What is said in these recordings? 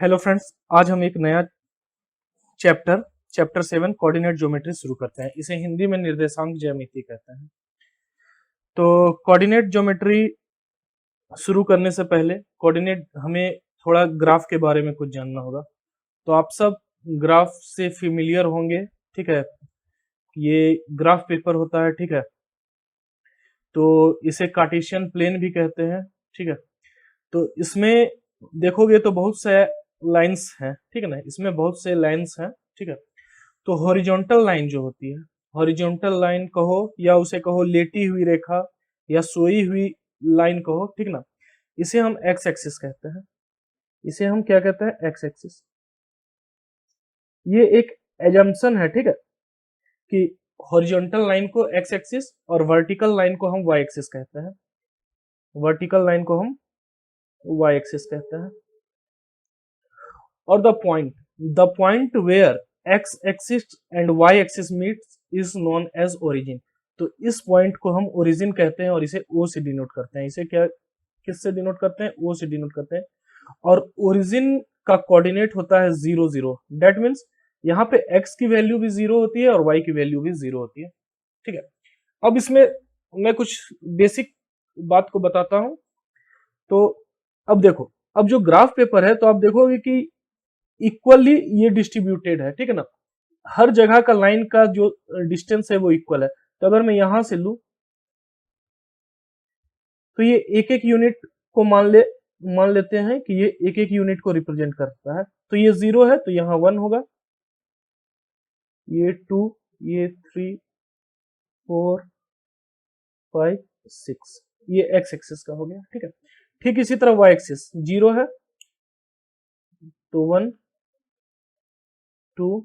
Hello friends, आज हम एक नया चैप्टर 7 कोऑर्डिनेट ज्योमेट्री शुरू करते हैं। इसे हिंदी में निर्देशांक ज्यामिति कहते हैं। तो कोऑर्डिनेट ज्योमेट्री शुरू करने से पहले कोऑर्डिनेट हमें थोड़ा ग्राफ के बारे में कुछ जानना होगा। तो आप सब ग्राफ से फेमिलियर होंगे, ठीक है। ये ग्राफ पेपर होता है, ठीक है। तो इसे कार्टेशियन प्लेन भी कहते हैं, ठीक है। तो इसमें देखोगे तो बहुत से लाइंस हैं, ठीक है ना। इसमें बहुत से लाइंस हैं, ठीक है। तो हॉरिजॉन्टल लाइन जो होती है, हॉरिजॉन्टल लाइन कहो या उसे कहो लेटी हुई रेखा या सोई हुई लाइन कहो, ठीक ना। इसे हम एक्स एक्सिस कहते हैं। इसे हम क्या कहते हैं? X axis. ये एक एजम्पशन है, ठीक है, कि हॉरिजॉन्टल लाइन को एक्स एक्सिस और वर्टिकल लाइन को हम वाई एक्सिस कहते हैं। वर्टिकल लाइन को हम वाई एक्सिस कहते हैं। और the point where x axis and y axis meets is known as origin. तो इस पॉइंट को हम ओरिजिन कहते हैं और इसे ओ से डिनोट करते हैं। इसे क्या किससे डिनोट करते हैं? ओ से डिनोट करते हैं। और ओरिजिन का कोऑर्डिनेट होता है 0 0। दैट मीन्स यहाँ पे x की वैल्यू भी 0 होती है और y की वैल्यू भी 0 होती है, ठीक है। अब इसमें मैं कुछ बेसिक बात को बताता हूं। तो अब देखो, अब जो ग्राफ पेपर है तो आप देखोगे कि इक्वली ये डिस्ट्रीब्यूटेड है, ठीक है ना। हर जगह का लाइन का जो डिस्टेंस है वो इक्वल है। तो अगर मैं यहां से लू तो ये एक एक यूनिट को मान लेते हैं कि ये एक एक यूनिट को रिप्रेजेंट करता है। तो ये 0 है तो यहाँ 1 होगा, ये 2, ये 3, 4, 5, 6, ये एक्स एक्सिस का हो गया, ठीक है। ठीक इसी तरह वाई एक्सिस 0 है तो 1, 2,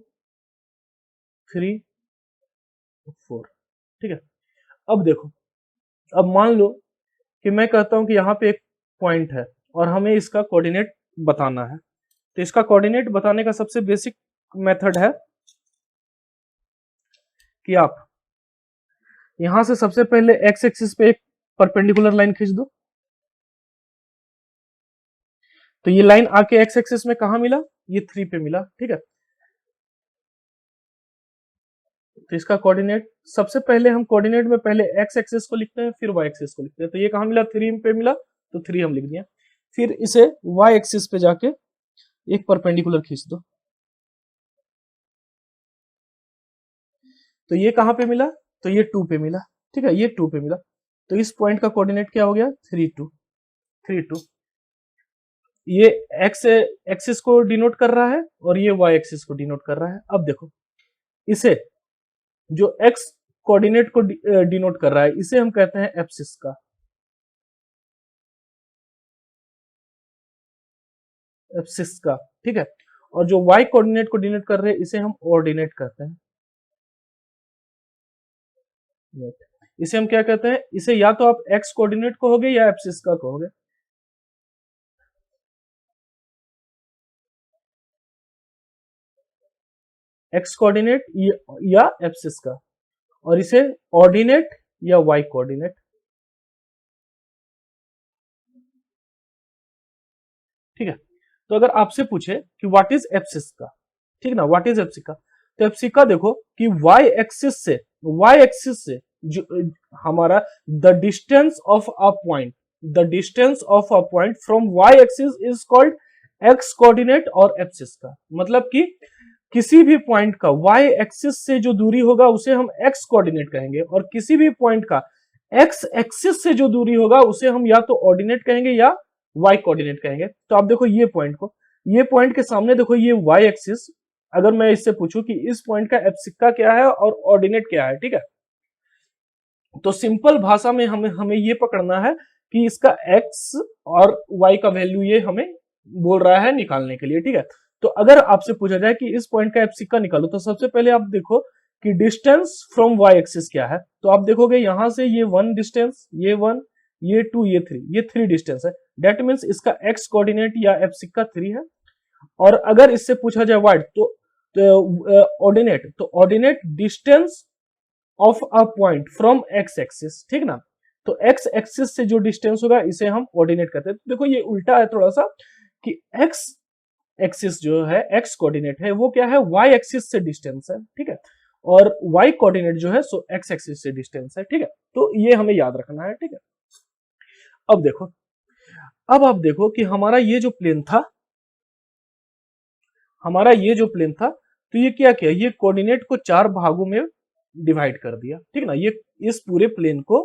3, 4, ठीक है। अब देखो, अब मान लो कि मैं कहता हूं कि यहाँ पे एक पॉइंट है और हमें इसका कोऑर्डिनेट बताना है। तो इसका कोऑर्डिनेट बताने का सबसे बेसिक मेथड है कि आप यहां से सबसे पहले एक्स एक्सिस पे एक परपेंडिकुलर लाइन खींच दो। तो ये लाइन आके एक्स एक्सिस में कहा मिला? ये 3 पे मिला, ठीक है। तो इसका कोऑर्डिनेट सबसे पहले हम कोऑर्डिनेट में पहले एक्स एक्सिस को लिखते हैं, फिर वाई एक्सिस को लिखते हैं। तो ये कहा मिला? 3 पे मिला तो 3 हम लिख दिया। फिर इसे वाई एक्सिस पे जाके एक परपेंडिकुलर खींच दो। तो ये कहां पे मिला? तो ये 2 पे मिला, ठीक है। ये 2 पे मिला तो इस पॉइंट का कोऑर्डिनेट क्या हो गया? 3 2, 3 2। ये एक्स एक्सिस को डिनोट कर रहा है और ये वाई एक्सिस को डिनोट कर रहा है। अब देखो, इसे जो एक्स कोऑर्डिनेट को डिनोट कर रहा है इसे हम कहते हैं एब्सिस का। एब्सिस का, ठीक है। और जो वाई कोऑर्डिनेट को डिनोट कर रहे हैं इसे हम ऑर्डिनेट कहते हैं। इसे हम क्या कहते हैं? इसे या तो आप एक्स कोऑर्डिनेट कहोगे या एब्सिस का कहोगे। एक्स कोऑर्डिनेट या एब्सिस का। और इसे ऑर्डिनेट या वाई कोऑर्डिनेट, ठीक है। तो अगर आपसे पूछे कि व्हाट इज एब्सिस का, ठीक ना, व्हाट इज एब्सिस का, तो एब्सिस का देखो कि वाई एक्सिस से जो हमारा the distance of a point, the distance of a point from y axis is called x coordinate और एब्सिस का। मतलब कि किसी भी पॉइंट का वाई एक्सिस से जो दूरी होगा उसे हम एक्स कोऑर्डिनेट कहेंगे और किसी भी पॉइंट का एक्स एक्सिस से जो दूरी होगा उसे हम या तो ऑर्डिनेट कहेंगे या वाई कोऑर्डिनेट कहेंगे। तो आप देखो ये पॉइंट को, ये पॉइंट के सामने देखो ये वाई एक्सिस। अगर मैं इससे पूछूं कि इस पॉइंट का एब्सिक्का क्या है और ऑर्डिनेट क्या है, ठीक है, तो सिंपल भाषा में हमें हमें ये पकड़ना है कि इसका एक्स और वाई का वैल्यू ये हमें बोल रहा है निकालने के लिए, ठीक है। तो अगर आपसे पूछा जाए कि इस पॉइंट का एब्सिक्का निकालो तो सबसे पहले आप देखो कि डिस्टेंस फ्रॉम वाई एक्सिस क्या है। तो आप देखोगे यहां से ये 1 डिस्टेंस, ये 1, ये 2, ये 3, ये 3 डिस्टेंस है। डेट मीन्स इसका एक्स कोऑर्डिनेट या एब्सिक्का 3 है। और अगर इससे पूछा जाए वाई तो ऑर्डिनेट, तो ordinate distance of a point from x axis, ठीक ना। तो एक्स एक्सिस से जो डिस्टेंस होगा इसे हम ऑर्डिनेट करते हैं। तो देखो ये उल्टा है थोड़ा सा कि एक्स एक्सिस जो है, एक्स कोऑर्डिनेट है वो क्या है, वाई एक्सिस से डिस्टेंस है, ठीक है, और वाई कोऑर्डिनेट जो है सो एक्स एक्सिस से डिस्टेंस है, ठीक है। तो ये हमें याद रखना है, ठीक है। अब देखो, अब आप देखो कि हमारा ये जो प्लेन था, हमारा ये जो प्लेन था, तो ये क्या किया, ये कोऑर्डिनेट को 4 भागों में डिवाइड कर दिया, ठीक है ना। ये इस पूरे प्लेन को,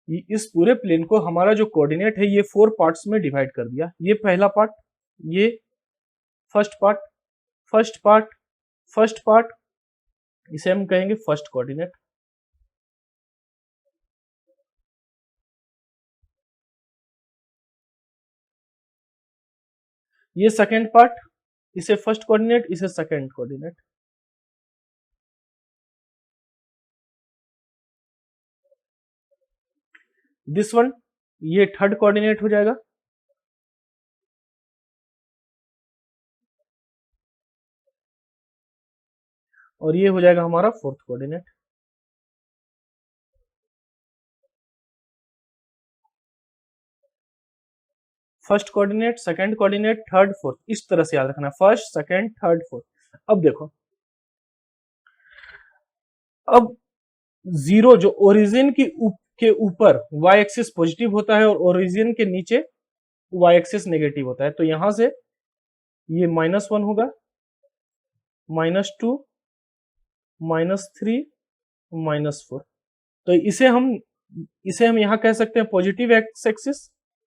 इस पूरे प्लेन को हमारा जो कोऑर्डिनेट है ये 4 पार्ट्स में डिवाइड कर दिया। ये पहला पार्ट, ये first part, first part, first part, इसे हम कहेंगे फर्स्ट कोऑर्डिनेट। ये सेकंड पार्ट, इसे फर्स्ट कोऑर्डिनेट, इसे सेकंड कोऑर्डिनेट। दिस वन, ये थर्ड कोऑर्डिनेट हो जाएगा। और ये हो जाएगा हमारा fourth coordinate. First coordinate, second coordinate, third, fourth, इस तरह से याद रखना, फर्स्ट, सेकंड, थर्ड, फोर्थ। अब देखो, अब जीरो जो ओरिजिन के ऊपर वाई एक्सिस पॉजिटिव होता है और ओरिजिन के नीचे वाई एक्सिस नेगेटिव होता है, तो यहां से ये -1 होगा, -2, -3, -4। तो इसे हम यहां कह सकते हैं पॉजिटिव एक्स एक्सिस।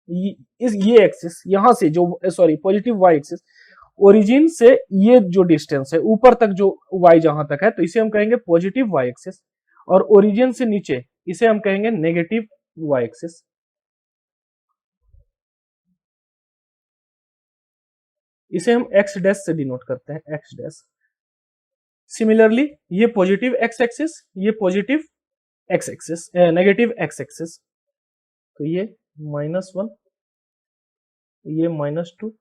ये एक्सिस यहां से जो, sorry, positive y axis, origin से ये जो डिस्टेंस है ऊपर तक जो वाई जहां तक है, तो इसे हम कहेंगे पॉजिटिव वाई एक्सिस, और ओरिजिन से नीचे इसे हम कहेंगे नेगेटिव वाई एक्सिस। इसे हम एक्स डैश से डिनोट करते हैं, एक्स डैश। सिमिलरली ये पॉजिटिव एक्स एक्सिस, ये positive x axis, negative x axis, तो ये -1, ये -2,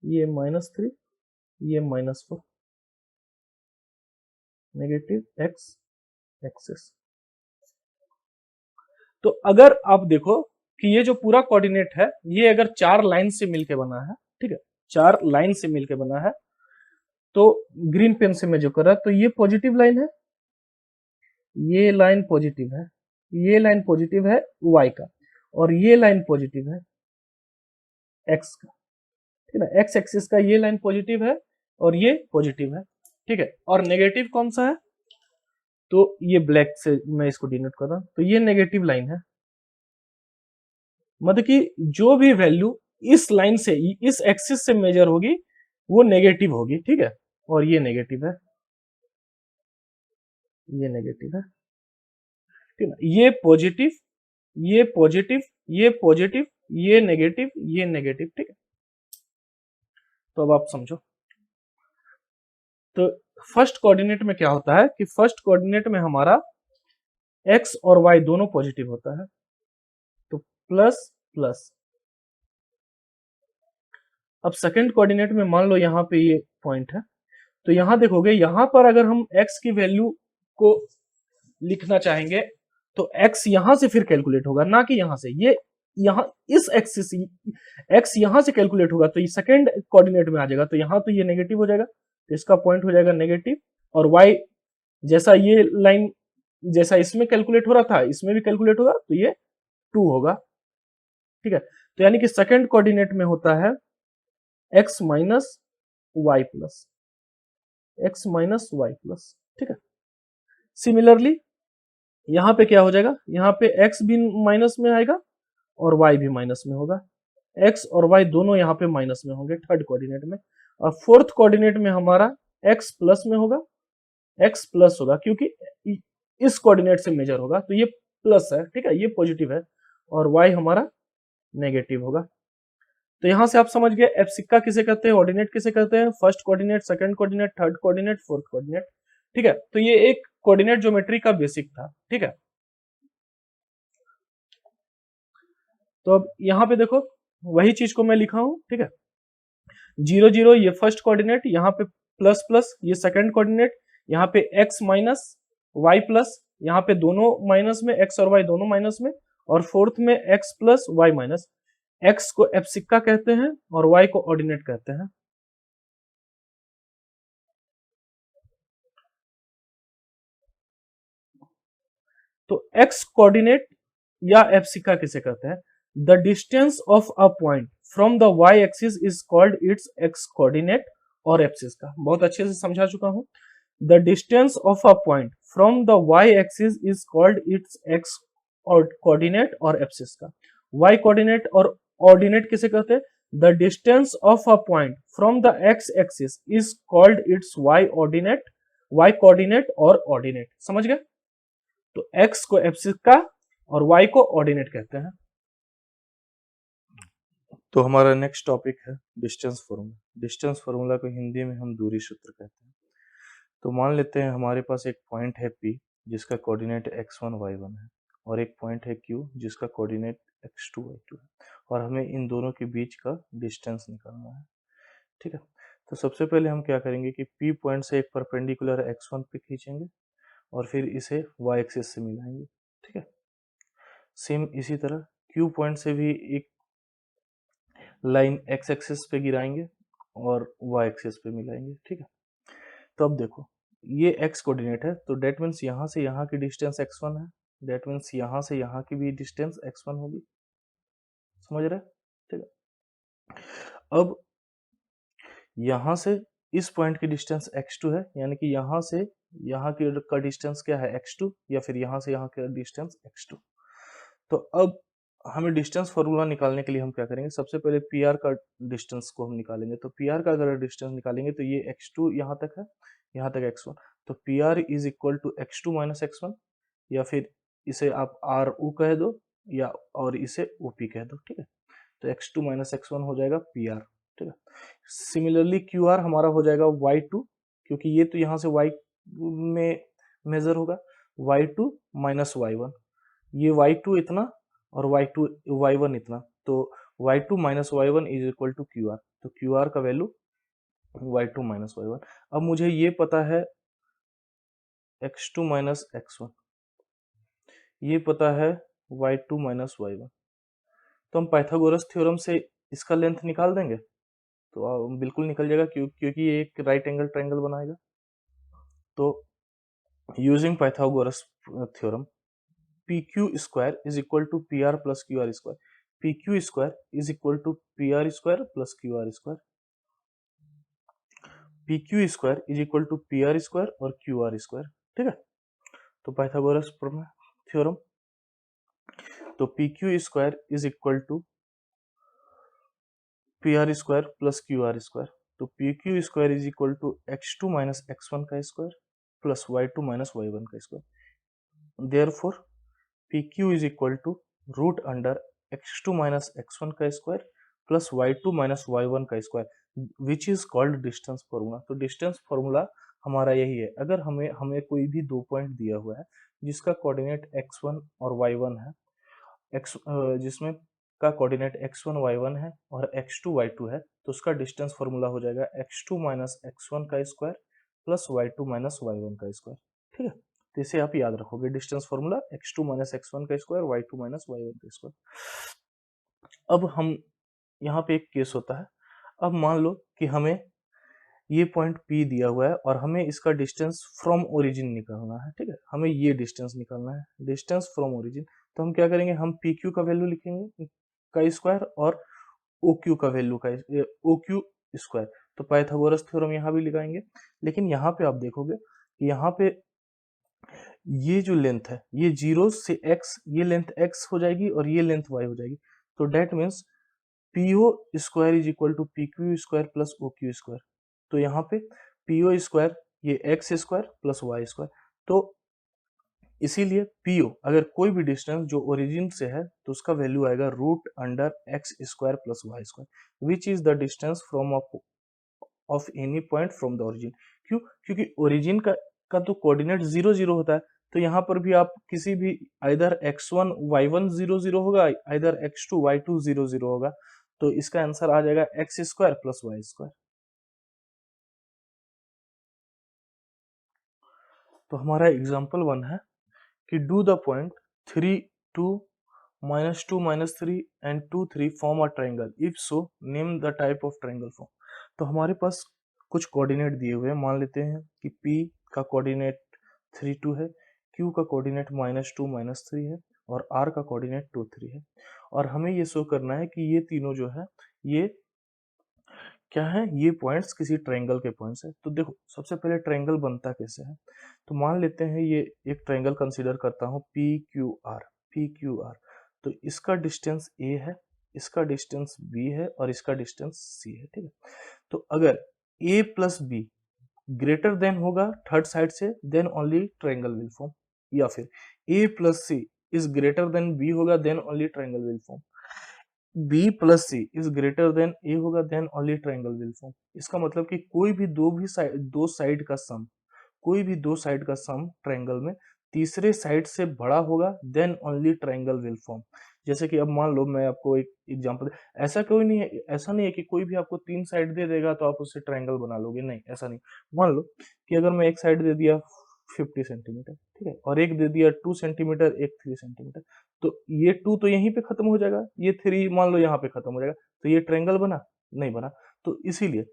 ये -3, ये -4, नेगेटिव एक्स एक्सिस। तो अगर आप देखो कि ये जो पूरा कोऑर्डिनेट है, ये अगर 4 लाइन से मिलके बना है, ठीक है, 4 लाइन से मिलके बना है, तो ग्रीन पेन से मैं जो कर रहा, तो ये पॉजिटिव लाइन है, ये लाइन पॉजिटिव है, ये लाइन पॉजिटिव है y का, और ये लाइन पॉजिटिव है x का, ठीक है ना। x एक्सिस का ये लाइन पॉजिटिव है और ये पॉजिटिव है, ठीक है। और नेगेटिव कौन सा है, तो ये ब्लैक से मैं इसको डिनोट कर रहा हूं, तो ये नेगेटिव लाइन है। मतलब कि जो भी वैल्यू इस लाइन से, इस एक्सिस से मेजर होगी वो नेगेटिव होगी, ठीक है। और ये नेगेटिव है, ये नेगेटिव है, ठीक है। ये पॉजिटिव, ये पॉजिटिव, ये पॉजिटिव, ये नेगेटिव, ये नेगेटिव, ठीक है। तो अब आप समझो, तो फर्स्ट कोऑर्डिनेट में क्या होता है कि फर्स्ट कोऑर्डिनेट में हमारा x और y दोनों पॉजिटिव होता है, तो प्लस प्लस। अब सेकंड कोऑर्डिनेट में मान लो यहाँ पे ये पॉइंट है, तो यहां देखोगे, यहां पर अगर हम x की वैल्यू को लिखना चाहेंगे तो x यहां से फिर कैलकुलेट होगा, ना कि यहां से। ये यहां इस एक्सिस x यहां से कैलकुलेट होगा, तो ये सेकंड कोऑर्डिनेट में आ जाएगा, तो यहां तो ये नेगेटिव हो जाएगा, तो इसका पॉइंट हो जाएगा नेगेटिव। और y जैसा ये लाइन जैसा इसमें कैलकुलेट हो रहा था, इसमें भी कैलकुलेट होगा, तो ये 2 होगा, ठीक है। तो यानी कि सेकंड कोऑर्डिनेट में होता है x minus y plus, x minus y plus, ठीक है। सिमिलरली यहां पे क्या हो जाएगा, यहाँ पे x भी माइनस में आएगा और y भी माइनस में होगा, x और y दोनों यहाँ पे माइनस में होंगे थर्ड कोऑर्डिनेट में। और फोर्थ कोऑर्डिनेट में हमारा x प्लस में होगा, x प्लस होगा क्योंकि इस कोऑर्डिनेट से मेजर होगा, तो ये प्लस है, ठीक है, ये पॉजिटिव है, और y हमारा नेगेटिव होगा। तो यहां से आप समझ गए एब्सिक्का किसे कहते हैं, ऑर्डिनेट किसे कहते हैं, first coordinate, second coordinate, third coordinate, fourth coordinate, ठीक है। तो ये एक कोऑर्डिनेट ज्योमेट्री का बेसिक था, ठीक है। तो अब यहाँ पे देखो, वही चीज को मैं लिखा हूं, ठीक है। 0 0 ये फर्स्ट कोऑर्डिनेट, यहाँ पे प्लस प्लस ये सेकंड कोऑर्डिनेट, यहाँ पे x माइनस वाई प्लस, यहाँ पे दोनों माइनस में, x और y दोनों माइनस में, और फोर्थ में x plus y minus. x को एब्सिक्का कहते हैं और y को ऑर्डिनेट कहते हैं। तो एक्स कोऑर्डिनेट या एब्सिका किसे कहते हैं? The distance of a point from the y axis is called its x coordinate और एब्सिस का। बहुत अच्छे से समझा चुका हूं। The distance of a point from the y axis is called its x coordinate और एब्सिस का। वाई कोऑर्डिनेट और ऑर्डिनेट किसे कहते हैं? The distance of a point from the x axis is called its y ordinate, y coordinate और ordinate. समझ गए? तो एक्स को एब्सिस का और वाई को ऑर्डिनेट कहते हैं। तो हमारा नेक्स्ट टॉपिक है डिस्टेंस फॉर्मूला। डिस्टेंस फॉर्मूला को हिंदी में हम दूरी सूत्र कहते हैं। तो मान लेते हैं हमारे पास एक पॉइंट है P जिसका कोऑर्डिनेट x1 y1 है, और एक पॉइंट है Q जिसका कोऑर्डिनेट x2 y2 है, और हमें इन दोनों के बीच का डिस्टेंस निकालना है। ठीक है, तो सबसे पहले हम क्या करेंगे कि P पॉइंट से एक परपेंडिकुलर x1 पे खींचेंगे और फिर इसे y एक्सिस से मिलाएंगे। ठीक है, सेम इसी तरह Q पॉइंट से भी एक लाइन x एक्सिस पे गिराएंगे और y एक्सिस पे मिलाएंगे। ठीक है, तो अब देखो ये x कोऑर्डिनेट है, तो डेट मीन्स यहाँ से यहाँ की डिस्टेंस x1 है, डेट मीन्स यहाँ से यहाँ की भी डिस्टेंस x1 होगी। समझ रहे? ठीक है, अब यहाँ से इस पॉइंट की डिस्टेंस x2 है, यानी कि यहाँ से यहाँ की का डिस्टेंस क्या है x2, या फिर यहाँ से यहाँ का डिस्टेंस x2। तो अब हमें डिस्टेंस फॉर्मूला निकालने के लिए हम क्या करेंगे? सबसे पहले PR का डिस्टेंस को हम निकालेंगे। तो PR का अगर डिस्टेंस निकालेंगे तो ये x2 यहाँ तक है, यहाँ तक x1, तो PR is equal to x2 minus x1, या फिर इसे आप RU कह दो या और इसे OP कह दो। ठीक है, तो x2 माइनस x1 हो जाएगा PR। ठीक है, सिमिलरली QR हमारा हो जाएगा y2, क्योंकि ये तो यहाँ से y में मेजर होगा, y2 माइनस y1, ये y2 इतना और y2 y1 इतना, तो y2 minus y1 is equal to QR। तो QR का वैल्यू y2 माइनस y1। अब मुझे ये पता है x2 माइनस x1, ये पता है y2 माइनस y1, तो हम पाइथागोरस थ्योरम से इसका लेंथ निकाल देंगे तो बिल्कुल निकल जाएगा, क्योंकि ये एक राइट एंगल ट्रायंगल बनाएगा। तो using Pythagoras theorem, PQ square is equal to PR plus QR square, PQ square is equal to PR square plus QR square, PQ square is equal to PR square और QR square. ठीक है, तो Pythagoras theorem, तो PQ square is equal to PR square plus QR square, तो PQ square is equal to x2 minus x1 का square plus y2 minus y1 का square. Therefore PQ is equal to root under x2 minus x1 का square plus y2 minus y1 का square, which is called distance formula. तो distance formula हमारा यही है। अगर हमें हमें कोई भी दो पॉइंट दिया हुआ है जिसका कोऑर्डिनेट x1 और y1 है, जिसमें का कोऑर्डिनेट x1 y1 है और x2 y2 है, तो उसका डिस्टेंस फॉर्मूला हो जाएगा x2 माइनस x1 का square plus y2 minus y1 का स्क्वायर। ठीक है, तो इसे आप याद रखोगे, distance formula x2 minus x1 का स्क्वायर, y2 माइनस y1 का स्क्वायर। अब हम यहाँ पे एक केस होता है, अब मान लो कि हमें ये पॉइंट P दिया हुआ है और हमें इसका डिस्टेंस फ्रॉम ओरिजिन निकालना है। ठीक है, हमें ये डिस्टेंस निकालना है, डिस्टेंस फ्रॉम ओरिजिन। तो हम क्या करेंगे? हम PQ का वैल्यू लिखेंगे का स्क्वायर और OQ का वैल्यू का OQ स्क्वायर। तो पाइथागोरस थ्योरम यहाँ भी लगाएंगे, लेकिन यहाँ पे आप देखोगे कि यहाँ पे ये जो लेंथ है ये 0 से x, ये लेंथ x हो जाएगी और ये लेंथ y हो जाएगी। तो that means PO square is equal to PQ square plus OQ square. तो यहाँ पे PO स्क्वायर ये x square plus y square, तो इसीलिए PO अगर कोई भी डिस्टेंस जो ओरिजिन से है तो उसका वैल्यू आएगा root under x square plus y square, which is the distance from of any point from the origin. क्यों? क्योंकि ओरिजिन का तो कोऑर्डिनेट 0 0 होता है, तो यहाँ पर भी आप किसी भी आइदर x1 y1 0 0 होगा, आइदर x2 y2 0 0 होगा, तो इसका आंसर आ जाएगा x square plus y square. तो हमारा एग्जाम्पल 1 है कि do the point 3 2 -2 -3 and 2 3 form a triangle, if so name the type of triangle form. तो हमारे पास कुछ कोऑर्डिनेट दिए हुए हैं, मान लेते हैं कि P का कोऑर्डिनेट 3 2 है, Q का कोऑर्डिनेट -2 -3 है और R का कोऑर्डिनेट 2 3 है और हमें ये शो करना है कि ये तीनों जो है ये क्या है, ये पॉइंट्स किसी ट्रायंगल के पॉइंट्स है। तो देखो सबसे पहले ट्रायंगल बनता कैसे है, तो मान लेते हैं ये एक ट्रायंगल कंसीडर करता हूँ PQR। तो इसका डिस्टेंस A है, इसका डिस्टेंस B है और इसका डिस्टेंस C है, ठीक है। तो अगर A plus B greater than होगा थर्ड साइड से, then only triangle will form, या फिर A plus C is greater than B होगा, then only triangle will form. B plus C is greater than A होगा, then only triangle will form. इसका मतलब कि कोई भी दो साइड का सम, कोई भी दो साइड का सम ट्रायंगल में तीसरे साइड से बड़ा होगा, then only triangle will form. जैसे कि अब मान लो मैं आपको एक एग्जांपल, ऐसा कोई नहीं है, ऐसा नहीं है कि कोई भी आपको 3 साइड दे देगा तो आप उससे ट्रायंगल बना लोगे, नहीं ऐसा नहीं। मान लो कि अगर मैं एक साइड दे दिया 50 सेंटीमीटर, ठीक है, और एक दे दिया 2 सेंटीमीटर, एक 3 सेंटीमीटर, तो ये 2 तो यहीं पे खत्म हो जाएगा, ये 3 मान लो यहाँ पे खत्म हो जाएगा, तो ये ट्रायंगल बना नहीं बना। तो इसीलिए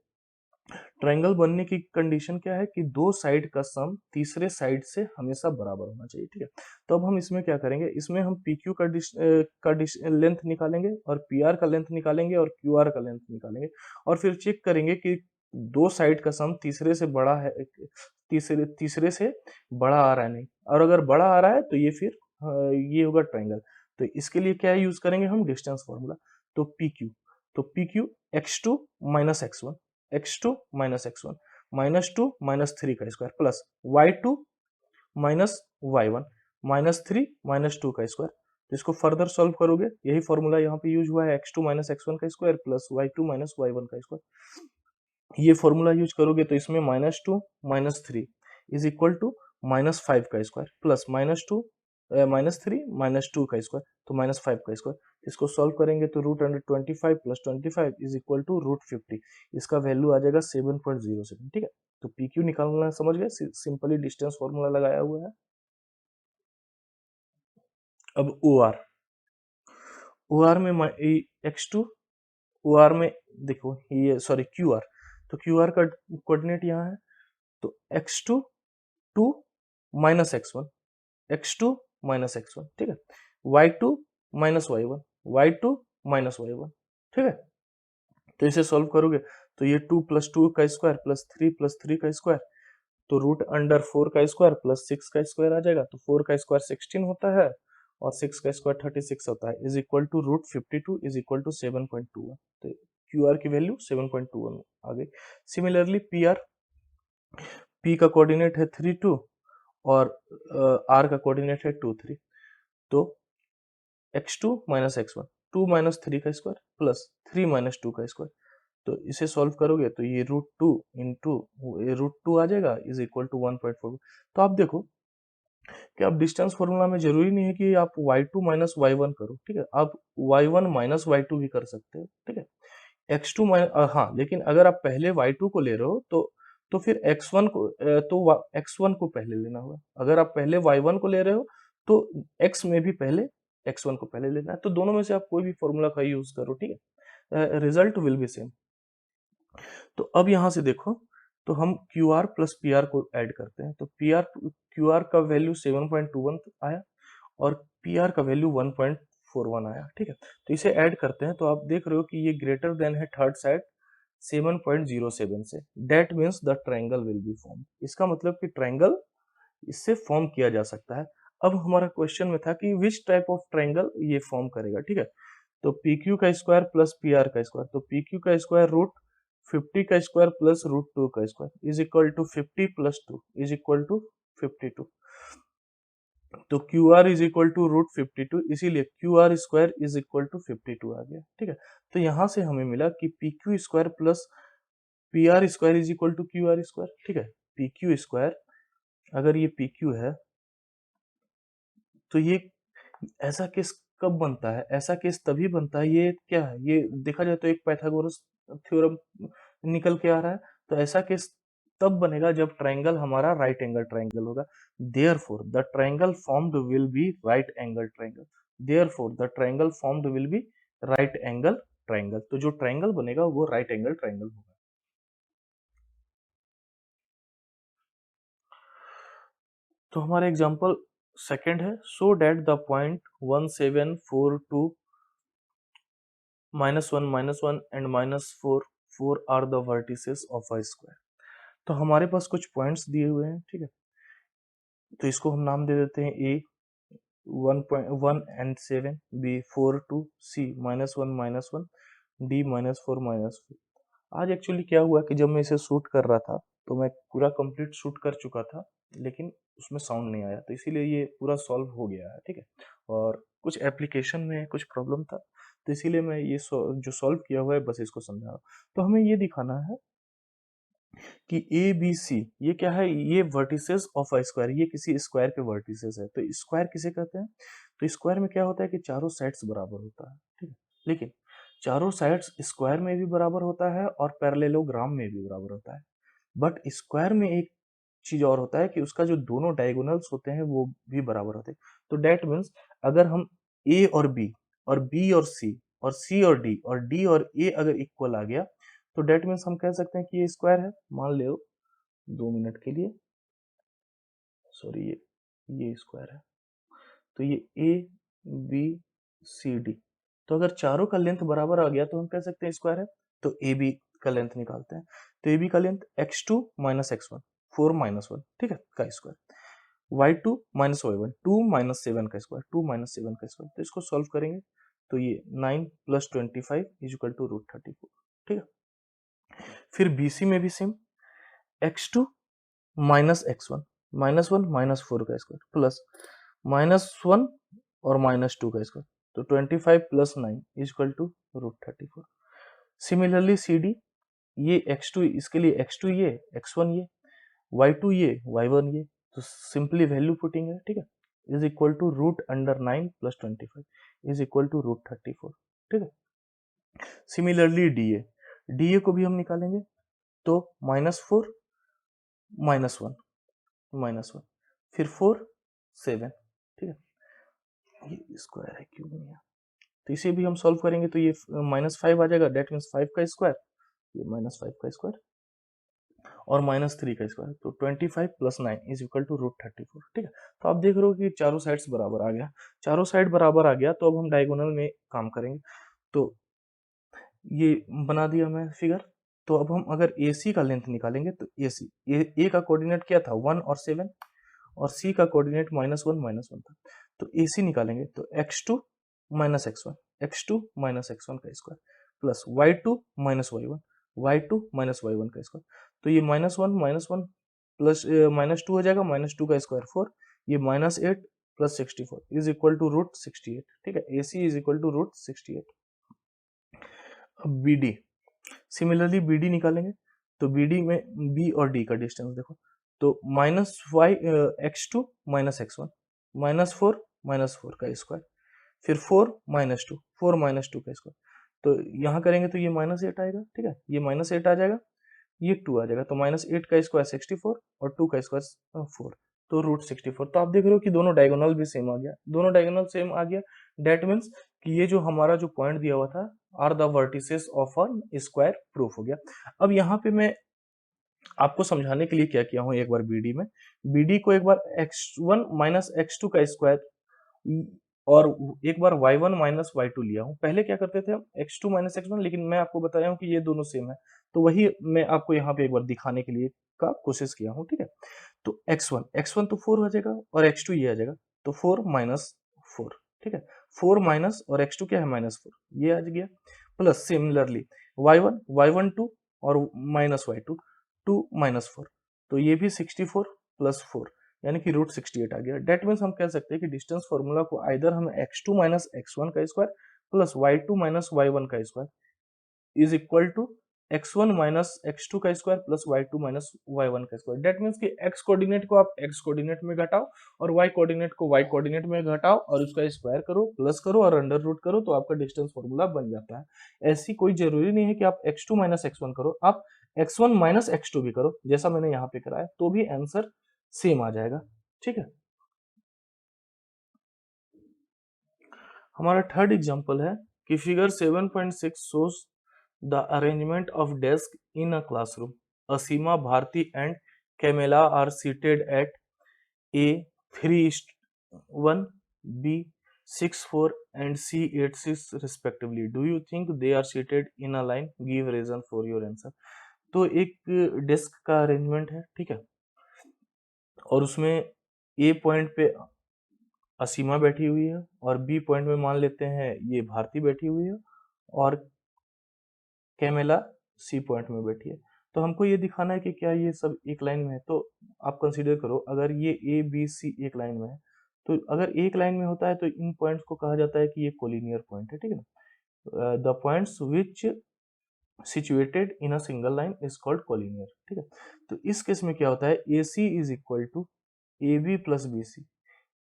ट्रायंगल बनने की कंडीशन क्या है कि दो साइड का सम तीसरे साइड से हमेशा बराबर होना चाहिए, ठीक है। तो अब हम इसमें क्या करेंगे, इसमें हम PQ का लेंथ निकालेंगे और PR का लेंथ निकालेंगे और QR का लेंथ निकालेंगे और फिर चेक करेंगे कि दो साइड का सम तीसरे से बड़ा है, तीसरे से बड़ा आ रहा है नहीं, और अगर बड़ा आ रहा है तो ये फिर ये होगा ट्रायंगल। तो इसके लिए क्या यूज करेंगे हम, डिस्टेंस फॉर्मूला। तो PQ x2 minus x1, x2 minus x1, -2 -3 का square plus y2 minus y1 -3 -2 का स्क्वायर। तो इसको फर्दर सॉल्व करोगे, यही फॉर्मूला यहाँ पे यूज हुआ है, x2 माइनस x1 का square plus y2 minus y1 का स्क्वायर। ये फॉर्मूला यूज करोगे तो इसमें -2 -3 इज इक्वल टू -5 का स्क्वायर प्लस -2 -3 -2 का स्क्वायर, तो -5 का स्क्वायर। इसको सॉल्व करेंगे तो √25 प्लस 25 इज इक्वल टू √50। इसका वैल्यू आ जाएगा 7.07, ठीक है। तो PQ निकालना समझ गए, सिंपली डिस्टेंस फॉर्मूला लगाया हुआ है। अब OR में x2, OR में देखो ये सॉरी QR, तो QR का कोऑर्डिनेट यहाँ है, तो x2 2 minus x1, x2 minus x1, ठीक है, y2 minus y1, y2 minus y1, ठीक है। तो इसे सॉल्व करोगे तो ये 2 प्लस 2 का स्क्वायर प्लस 3 प्लस 3 का स्क्वायर, तो √4 का स्क्वायर प्लस 6 का स्क्वायर आ जाएगा, तो 4 का स्क्वायर 16 होता है और 6 का स्क्वायर 36 होता है, is equal to √52 is equal to 7.21। तो QR की वैल्यू 7.21 आ गई। सिमिलरली P का कोऑर्डिनेट है 3 2 और R का कोऑर्डिनेट है 2 3, तो x2 माइनस x1, 2 माइनस 3 का स्क्वायर प्लस 3 माइनस 2 का स्क्वायर, तो इसे सॉल्व करोगे तो ये √2 इंटू √2 आ जाएगा इज इक्वल टू 1.4। तो आप देखो कि आप डिस्टेंस फॉर्मूला में जरूरी नहीं है कि आप y2 माइनस y1 करो, ठीक है, आप y1 माइनस y2 भी कर सकते हो, ठीक है। x2 हाँ, लेकिन अगर आप पहले y2 को ले रहे हो तो फिर x1 को x1 को पहले लेना होगा। अगर आप पहले y1 को ले रहे हो तो x में भी पहले x1 को पहले लेना है, तो दोनों में से आप कोई भी फॉर्मूला का यूज करो, ठीक है, रिजल्ट विल बी सेम। तो अब यहां से देखो, तो हम QR प्लस PR को ऐड करते हैं, तो QR का वैल्यू 7.21 आया और PR का वैल्यू 1.41 आया, ठीक है। तो इसे ऐड करते हैं तो आप देख रहे हो कि ये ग्रेटर देन है थर्ड साइड 7.07 से, that means the triangle will be form. इसका मतलब कि ट्रायंगल इससे फॉर्म किया जा सकता है। अब हमारा क्वेश्चन में था कि विच टाइप ऑफ ट्रायंगल ये फॉर्म करेगा, ठीक है। तो PQ का स्क्वायर प्लस PR का स्क्वायर, तो PQ का स्क्वायर √50 का स्क्वायर प्लस √2 का square is equal to 50 plus 2 is equal to 52। तो QR इज इक्वल टू √52, इसीलिए QR square is equal to 52 आ गया, ठीक है। तो यहां से हमें मिला कि PQ square plus PR square is equal to QR square, ठीक है। PQ स्क्वायर, अगर ये PQ है तो ये ऐसा केस कब बनता है, ऐसा केस तभी बनता है, ये क्या है, ये देखा जाए तो एक पाइथागोरस थ्योरम निकल के आ रहा है। तो ऐसा केस तब बनेगा जब ट्रायंगल हमारा राइट एंगल ट्रायंगल होगा। Therefore the triangle formed will be right angle triangle, therefore the triangle formed will be right angle triangle. तो जो ट्रायंगल बनेगा वो राइट एंगल ट्रायंगल होगा। तो हमारा एग्जांपल सेकेंड है so that the point 1742 -1 and -4 are the vertices of a square. तो हमारे पास कुछ पॉइंट्स दिए हुए हैं, ठीक है, तो इसको हम नाम दे देते हैं ए 1 एंड 7, बी 4 2, सी -1 डी -4 आज एक्चुअली क्या हुआ कि जब मैं इसे शूट कर रहा था तो मैं पूरा कंप्लीट शूट कर चुका था, लेकिन उसमें साउंड नहीं आया, तो इसीलिए ये पूरा सॉल्व हो गया है, ठीक है। और कुछ एप्लीकेशन में कुछ प्रॉब्लम था, तो इसीलिए मैं ये जो सॉल्व किया हुआ है बस इसको समझा रहा हूँ। तो हमें ये दिखाना है कि ए बी सी ये क्या है, ये वर्टिसेस ऑफ अ स्क्वायर, ये किसी स्क्वायर के वर्टिसेस है। तो स्क्वायर किसे कहते हैं, तो स्क्वायर में क्या होता है कि चारों साइड्स बराबर होता है, ठीक है, लेकिन चारों साइड्स स्क्वायर में भी बराबर होता है और पैरेललोग्राम में भी बराबर होता है। बट स्क्वायर में एक चीज और होता है कि उसका जो दोनों डायगोनल्स होते हैं वो भी बराबर होते हैं। तो डेट मीन्स अगर हम ए और बी और सी और डी और ए अगर इक्वल आ गया तो डेट मीन्स हम कह सकते हैं कि ये स्क्वायर है। मान लो 2 मिनट के लिए, सॉरी ये स्क्वायर है, तो ये ए बी सी डी, तो अगर चारों का लेंथ बराबर आ गया तो हम कह सकते हैं स्क्वायर है। तो ए बी का लेंथ निकालते हैं, तो ए बी का length x2 minus x one 4 -1, ठीक है, का square, y2 minus Y one 2 -7 का स्क्वायर, 2 -7 का स्क्वायर। तो इसको सॉल्व करेंगे तो ये 9 + 25 इज इक्वल टू √34, ठीक है। फिर BC में भी सेम, x2 माइनस x1 -1 -4 का स्क्वायर प्लस -1 और -2 का स्क्वायर, तो 25 + 9 is equal to √34। Similarly CD, ये x2 इसके लिए x2 ये x1 ये y2 ये y1 ये, तो सिंपली वैल्यू पुटिंग है, ठीक है, is equal to √9 + 25 is equal to √34, ठीक है। सिमिलरली DA को भी हम निकालेंगे, तो -4 -1 -1 फिर 4 7, ठीक है, ये स्क्वायर है क्यों नहीं है, तो इसे भी हम सॉल्व करेंगे तो ये -5 आ जाएगा, डेट मीन्स 5 का स्क्वायर, ये -5 का स्क्वायर और -3 का स्क्वायर, तो 25 + 9 इज इक्वल टू √34, ठीक है। तो आप देख रहे हो कि चारों साइड्स बराबर आ गया, चारों साइड बराबर आ गया, तो अब हम डायगोनल में काम करेंगे। तो ये बना दिया मैं फिगर। तो अब हम अगर AC का लेंथ निकालेंगे तो AC ए का कोऑर्डिनेट क्या था 1 और 7 और C का कोऑर्डिनेट -1 था, तो AC निकालेंगे तो x2 x1 का स्क्वायर प्लस y2 y1 का स्क्वायर, तो ये -1 प्लस -2 हो जाएगा, -2 का स्क्वायर 4, ये -8 + 64 इज इक्वल टू √68, ठीक है, AC इज इक्वल टू √68। अब BD, सिमिलरली BD निकालेंगे, तो BD में B और D का डिस्टेंस देखो, तो -x2 -x1 -4 का स्क्वायर, फिर 4 -2 का स्क्वायर, तो यहाँ करेंगे तो ये -8 आएगा, ठीक है, ये -8 आ जाएगा, ये 2 आ जाएगा, तो -8 का स्क्वायर 64 और 2 का स्क्वायर 4, तो √64। तो आप देख रहे हो कि दोनों डायगोनल भी सेम आ गया, दोनों डायगोनल सेम आ गया, डेट मीन्स कि ये जो हमारा जो पॉइंट दिया हुआ था are the vertices of a square proof हो गया। अब यहाँ पे मैं आपको समझाने के लिए क्या किया हूँ, एक बार BD को एक बार x1 -x2 का स्क्वायर और एक बार y1 -y2 लिया हूँ। पहले क्या करते थे हम x2 -x1, लेकिन मैं आपको बताया हूँ कि ये दोनों सेम है, तो वही मैं आपको यहाँ पे एक बार दिखाने के लिए का कोशिश किया हूँ, ठीक है। तो x1 तो 4 हो जाएगा और x2 ये आ जाएगा, तो 4 -4, ठीक है, 4 माइनस और x2 क्या है -4, ये आ गया, प्लस सिमिलरली y1 2 और -y2 2 -4, तो ये भी 64 + 4 यानी कि √68 आ गया। डेट मीन्स हम कह सकते हैं कि डिस्टेंस फॉर्मूला को आइदर हम x2 -x1 का स्क्वायर प्लस y2 -y1 का square is equal to x1 -x2 का स्क्वायर प्लस y2 -y1 का स्क्वायर। डेट मीन्स कि x कोऑर्डिनेट को आप x कोऑर्डिनेट में घटाओ और y कोऑर्डिनेट को y कोऑर्डिनेट में घटाओ और उसका स्क्वायर करो, प्लस करो और अंडर रूट करो, तो आपका डिस्टेंस फॉर्मूला बन जाता है। ऐसी कोई जरूरी नहीं है कि आप x2 -x1 करो, आप x1 -x2 भी करो, जैसा मैंने यहाँ पे कराया, तो भी आंसर सेम आ जाएगा, ठीक है। हमारा थर्ड एग्जांपल है कि figure 7.6 shows the arrangement of desk in a classroom. Asima, Bharti and Camilla are seated at a 3 1, B 6, 4 and C 8, 6 respectively. Do you think they are seated in a line? Give reason for your answer. तो एक desk का arrangement है, ठीक है, और उसमें ए point पे असीमा बैठी हुई है और बी पॉइंट में मान लेते हैं ये भारती बैठी हुई है और कैमेला सी पॉइंट में बैठी है। तो हमको ये दिखाना है कि क्या ये सब एक लाइन में है। तो आप कंसीडर करो, अगर ये ए बी सी एक लाइन में है, तो अगर एक लाइन में होता है तो इन पॉइंट्स को कहा जाता है कि ये कोलिनियर पॉइंट है, ठीक है ना। The points which situated in a single line is called collinear, ठीक है। तो इस केस में क्या होता है, A C is equal to A B plus B C,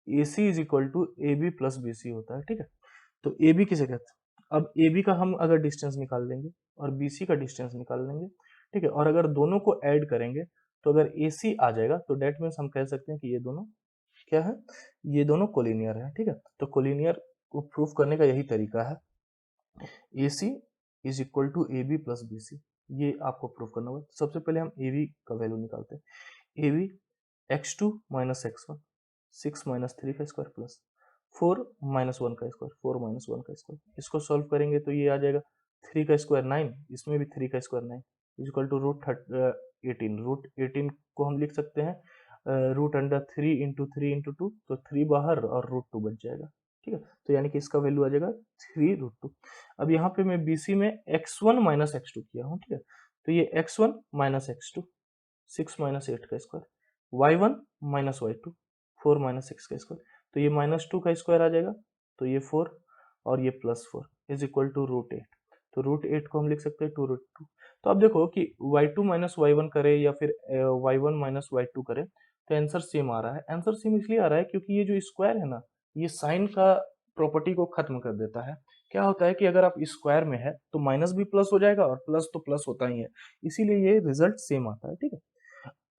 A C is equal to A B plus B C होता है, ठीक है। तो ए बी किसे कहते हैं, अब ए बी का हम अगर डिस्टेंस निकाल लेंगे और बी सी का डिस्टेंस निकाल लेंगे, ठीक है, और अगर दोनों को ऐड करेंगे तो अगर ए सी आ जाएगा तो डेट मीन्स हम कह सकते हैं कि ये दोनों क्या है, ये दोनों कोलिनियर है, ठीक है। तो कोलिनियर को प्रूफ करने का यही तरीका है, A C is equal to A B plus B C, ये आपको प्रूफ करना होगा। सबसे पहले हम ए बी का वैल्यू निकालते हैं। A B x two minus x one, 6 माइनस 3 का स्क्वायर प्लस 4 माइनस 1 का स्क्वायर, 4 माइनस 1 का स्क्वायर। इसको सॉल्व करेंगे तो ये आ जाएगा 3 का स्क्वायर 9, इसमें भी 3 का square 9 equal to root 18। Root 18 को हम लिख सकते हैं रूट अंडर 3 इंटू 3 इंटू 2, तो 3 बाहर और रूट 2 बच जाएगा, ठीक है। तो यानी कि इसका वैल्यू आ जाएगा 3 रूट 2। अब यहाँ पे मैं बीसी में x1 माइनस x2 किया हूँ, ठीक है। तो ये x1 माइनस x2, 6 माइनस 8 का square, y1 minus y2, 4 minus 6 का स्क्वायर, तो ये माइनस 2 का स्क्वायर आ जाएगा, तो ये 4 और ये plus 4 is equal to root 8। तो रूट 8 को हम लिख सकते हैं 2 रूट 2। तो अब देखो कि y2 माइनस y1 करे या फिर y1 माइनस y2 करे तो आंसर सेम आ रहा है। आंसर सेम इसलिए आ रहा है क्योंकि ये जो स्क्वायर है ना, ये साइन का प्रॉपर्टी को खत्म कर देता है। क्या होता है कि अगर आप स्क्वायर में है तो माइनस भी प्लस हो जाएगा और प्लस तो प्लस होता ही है, इसीलिए ये रिजल्ट सेम आता है, ठीक है।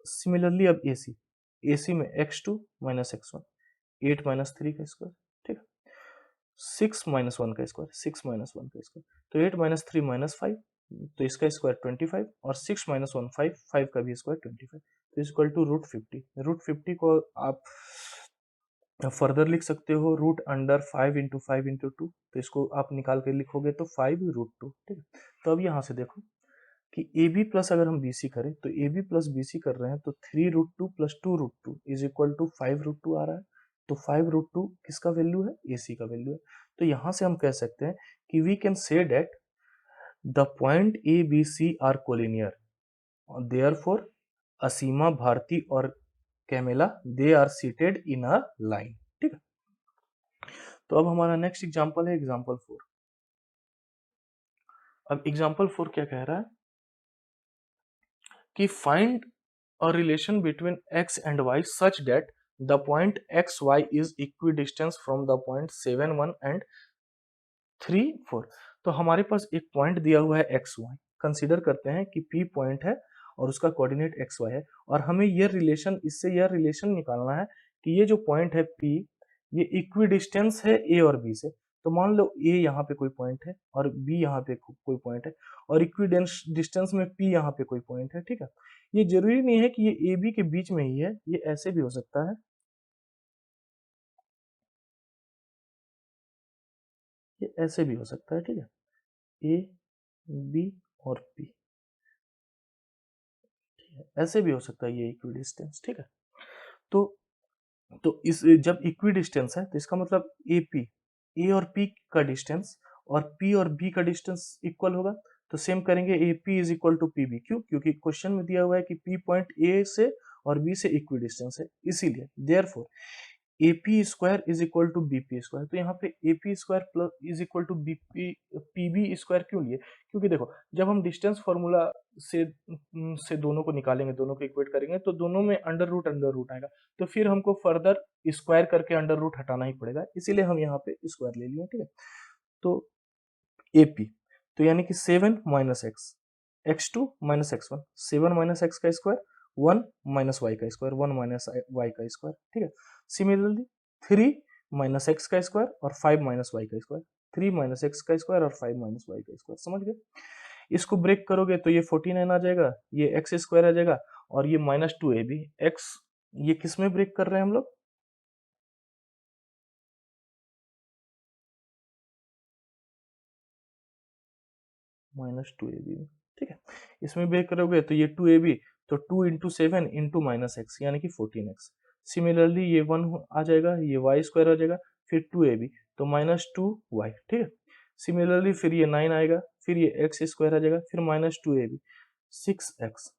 सिमिलरली अब AC, AC में x2 माइनस x1, 8 माइनस 3 का स्क्वायर, ठीक है, 6 माइनस 1 का स्क्वायर, 6 माइनस 1 का स्क्वायर, तो 8 माइनस 3 माइनस 5, तो इसका स्क्वायर 25 और 6 माइनस 1 5, 5 का भी स्क्वायर 25, तो इक्वल टू रूट 50। रूट 50 को आप फर्दर लिख सकते हो रूट अंडर 5 इंटू 5 इंटू 2, तो इसको आप निकाल के लिखोगे तो 5 रूट 2, ठीक है। तो अब यहाँ से देखो कि ए बी प्लस अगर हम बी सी करें तो A B plus B C कर रहे हैं तो 3 root 2 plus 2 root 2 is equal to 5 root 2 आ रहा है। तो 5 रूट 2 किसका वैल्यू है, ए सी का वैल्यू है। तो यहाँ से हम कह सकते हैं कि we can say that the point A B C are collinear, therefore Asima, Bharti और Kamela they are seated in a line, ठीक है। तो अब हमारा नेक्स्ट एग्जांपल है एग्जांपल 4। अब एग्जांपल 4 क्या कह रहा है कि find a relation between x and y such that the point xy is equidistant from the point 7 1 and 3 4। तो हमारे पास एक पॉइंट दिया हुआ है xy, कंसीडर करते हैं कि p पॉइंट है और उसका कोऑर्डिनेट xy है, और हमें ये रिलेशन, इससे यह रिलेशन निकालना है कि ये जो पॉइंट है p, ये इक्विडिस्टेंस है a और b से। तो मान लो a यहाँ पे कोई पॉइंट है और b यहाँ पे कोई पॉइंट है और इक्विडेंस डिस्टेंस में p यहाँ पे कोई पॉइंट है, ठीक है। ये जरूरी नहीं है कि ये ए बी के बीच में ही है, ये ऐसे भी हो सकता है, ये ऐसे भी हो सकता है, ठीक है, ए बी और पी, ठीक है, ऐसे भी हो सकता है ये इक्विडिस्टेंस, ठीक है। तो इस जब इक्विडिस्टेंस है तो इसका मतलब ए पी, ए और पी का डिस्टेंस और पी और बी का डिस्टेंस इक्वल होगा। तो सेम करेंगे, A P is equal to P B, क्यों, क्योंकि क्वेश्चन में दिया हुआ है कि पी पॉइंट ए से और बी से इक्विडिस्टेंस है, इसीलिए therefore A P square is equal to B P square. तो यहाँ पे A P square plus is equal to B P B square क्यों लिए, क्योंकि देखो जब हम डिस्टेंस फॉर्मूला से दोनों को निकालेंगे, दोनों को इक्वेट करेंगे तो दोनों में अंडर रूट आएगा, तो फिर हमको फर्दर स्क्वायर करके अंडर रूट हटाना ही पड़ेगा, इसीलिए हम यहाँ पे स्क्वायर ले लिए, ठीक है। तो ए पी, तो यानी कि 7 minus x, x2 minus x1, 7 minus x का स्क्वायर, 1 माइनस वाई का स्क्वायर, 1 माइनस वाई का स्क्वायर, ठीक है। सिमिलरली 3 माइनस एक्स का स्क्वायर और 5 माइनस वाई का स्क्वायर, 3 माइनस एक्स का स्क्वायर और 5 माइनस वाई का स्क्वायर, समझ गए। इसको ब्रेक करोगे तो ये 49 आ जाएगा, ये एक्स स्क्वायर आ जाएगा और ये माइनस 2 ए बी एक्स, ये किस में ब्रेक कर रहे हैं हम लोग, माइनस 2ab, ठीक है। इसमें ब्रेक करोगे तो ये 2ab, तो 2 इंटू 7 इंटू माइनस एक्स यानी कि 14x। सिमिलरली ये 1 आ जाएगा, ये वाई स्क्वायर आ जाएगा, फिर 2ab तो माइनस 2y, ठीक है। सिमिलरली फिर ये 9 आएगा, फिर ये एक्स स्क्वायर आ जाएगा, फिर माइनस 2ab 6x।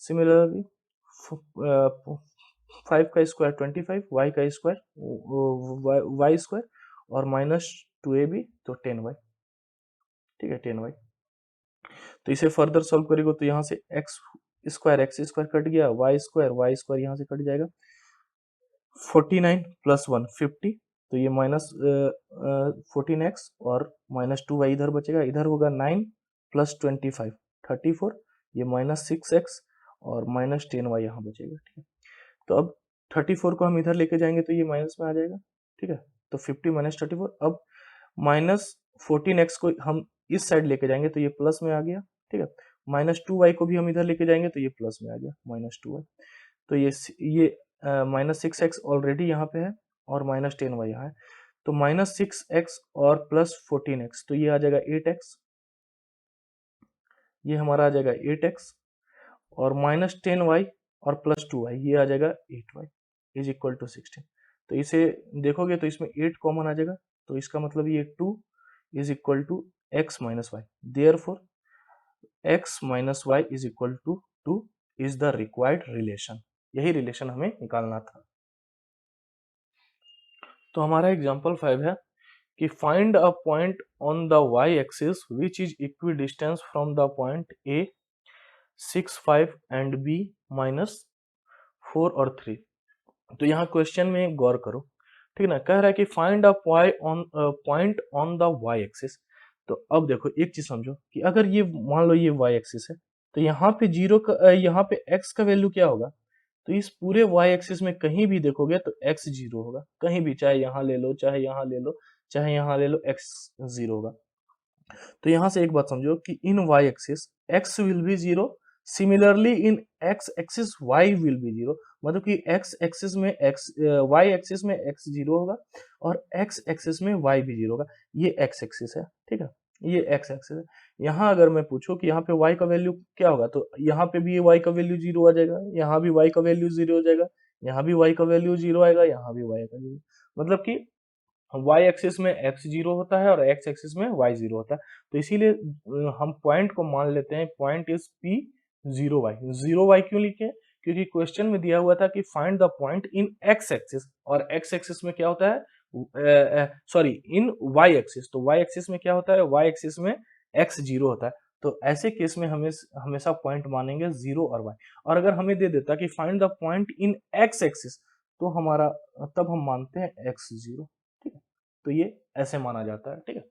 सिमिलरली 5 का स्क्वायर 25, वाई का स्क्वायर वाई स्क्वायर और माइनस 2ab तो 10y, ठीक है 10y। तो इसे फर्दर सॉल्व करेगा तो यहाँ से एक्स स्क्वायर कट गया, वाई स्क्वायर यहाँ से कट जाएगा, 49 प्लस 1 50, तो ये माइनस 14x और माइनस 2y इधर बचेगा, इधर होगा 9 प्लस 25 34, ये माइनस 6x और माइनस 10y यहाँ बचेगा, ठीक है। तो अब 34 को हम इधर लेके जाएंगे तो ये माइनस में आ जाएगा, ठीक है। तो 50 माइनस 34, अब माइनस 14x को हम इस साइड लेके जाएंगे तो ये प्लस में आ गया, ठीक है। माइनस 2y को भी हम इधर लेके जाएंगे तो ये प्लस में आ गया, माइनस 2y। तो ये माइनस 6x ऑलरेडी यहाँ पे है और माइनस 10y यहाँ है, तो माइनस 6x और प्लस 14x तो ये आ जाएगा 8x, ये हमारा आ जाएगा 8x और माइनस 10y और प्लस 2y ये आ जाएगा 8y इज इक्वल टू 16। तो इसे देखोगे तो इसमें 8 कॉमन आ जाएगा, तो इसका मतलब ये 2 is equal to x minus y, therefore x minus y is equal to 2 is the required relation. यही रिलेशन हमें निकालना था। तो हमारा एग्जांपल 5 है कि find a point on the y axis which is equidistance from the point a 6 5 and b minus 4 और 3। तो यहाँ क्वेश्चन में गौर करो, ठीक है ना, कह रहा है कि find a point on the y axis. तो अब देखो एक चीज समझो कि अगर ये मान लो ये y एक्सिस है तो यहाँ पे यहाँ पे x का वैल्यू क्या होगा, तो इस पूरे y एक्सिस में कहीं भी देखोगे तो x 0 होगा, कहीं भी, चाहे यहाँ ले लो चाहे यहाँ ले लो चाहे यहाँ ले लो, x 0 होगा। तो यहाँ से एक बात समझो कि इन y axis x will be 0, similarly in x axis y will be 0, मतलब कि x एक्सिस में y एक्सिस में x 0 होगा और x एक्सिस में y भी 0 होगा। ये x एक्सिस है, ठीक है, ये x एक्सिस है। यहाँ अगर मैं पूछूं कि यहाँ पे y का वैल्यू क्या होगा, तो यहाँ पे भी y का वैल्यू 0 आ जाएगा, यहाँ भी y का वैल्यू 0 हो जाएगा, यहाँ भी y का वैल्यू 0 आएगा, यहाँ भी y का वैल्यू, मतलब कि y एक्सिस में x 0 होता है और x एक्सिस में y 0 होता है। तो इसीलिए हम पॉइंट को मान लेते हैं point is p 0y। 0y क्यों लिखे, क्योंकि क्वेश्चन में दिया हुआ था कि find the point in x axis, और x एक्सिस में क्या होता है, सॉरी इन y एक्सिस, तो y एक्सिस में क्या होता है, y एक्सिस में x 0 होता है। तो ऐसे केस में हमें हमेशा पॉइंट मानेंगे 0 और y। और अगर हमें दे देता कि find the point in x axis, तो हमारा तब हम मानते हैं x 0, ठीक है। तो ये ऐसे माना जाता है, ठीक है।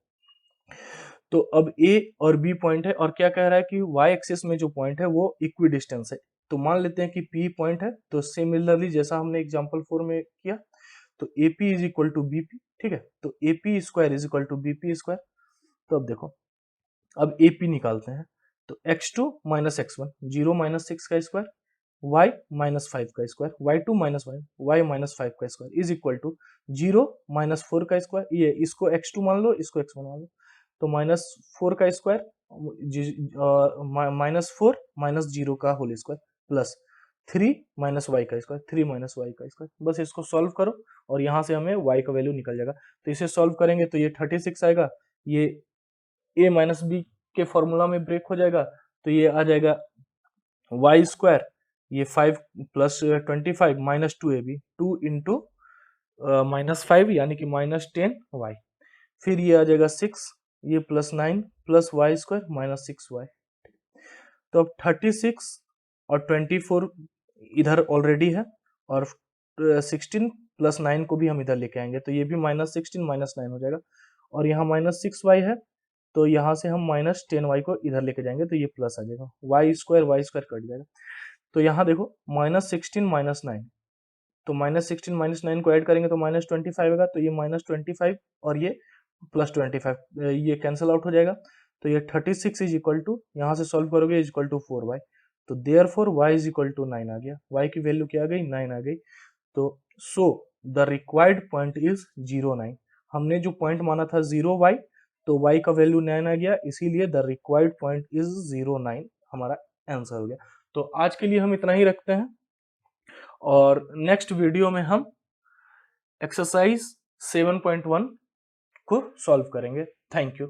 तो अब A और B पॉइंट है और क्या कह रहा है कि y एक्सिस में जो पॉइंट है वो इक्वी डिस्टेंस है। तो मान लेते हैं कि P पॉइंट है, तो सिमिलरली जैसा हमने एग्जांपल 4 में किया, तो AP is equal to BP, ठीक है। तो AP square is equal to BP square. तो अब देखो, अब AP निकालते हैं, तो x2 माइनस x1 0 माइनस 6 का स्क्वायर, y माइनस 5 का square, y2 minus y minus 5 का square is equal to 0 minus 4 का स्क्वायर, ये इसको x2 मान लो, इसको x1 मान लो, तो माइनस 4 का स्क्वायर माइनस 4 माइनस 0 का whole square plus 3 minus y का स्क्वायर, 3 माइनस वाई का स्क्वायर। बस इसको सॉल्व करो और यहाँ से हमें y का वैल्यू निकल जाएगा। तो इसे सॉल्व करेंगे तो ये 36 आएगा, ये a माइनस बी के फॉर्मूला में ब्रेक हो जाएगा, तो ये आ जाएगा वाई स्क्वायर, ये 5 plus 25 minus 2ab 2 into minus 5 यानी कि माइनस 10y, फिर ये आ जाएगा 6, ये plus 9 plus y square minus 6y। तो अब 36 और 24 इधर ऑलरेडी है और 16 प्लस 9 को भी हम इधर लेके आएंगे, तो ये भी माइनस 16 माइनस 9 हो जाएगा और यहाँ माइनस 6y है, तो यहाँ से हम माइनस 10y को इधर लेके जाएंगे तो ये प्लस आ जाएगा, वाई स्क्वायर कट जाएगा। तो यहाँ देखो माइनस 16 माइनस 9, तो माइनस 16 माइनस 9 को ऐड करेंगे तो माइनस 25 आएगा, तो ये माइनस 25 और ये प्लस 25 ये कैंसिल आउट हो जाएगा, तो ये 36 इज इक्वल टू, यहाँ से सॉल्व करोगे इज इक्वल टू 4y, तो therefore y is equal to 9 आ गया, y की वैल्यू क्या आ गई, 9 आ गई। तो so the required point is 0 9। हमने जो पॉइंट माना था 0y, तो y का वैल्यू 9 आ गया, इसीलिए द रिक्वायर्ड पॉइंट इज 09 हमारा आंसर हो गया। तो आज के लिए हम इतना ही रखते हैं और नेक्स्ट वीडियो में हम एक्सरसाइज 7.1 को सॉल्व करेंगे। Thank you.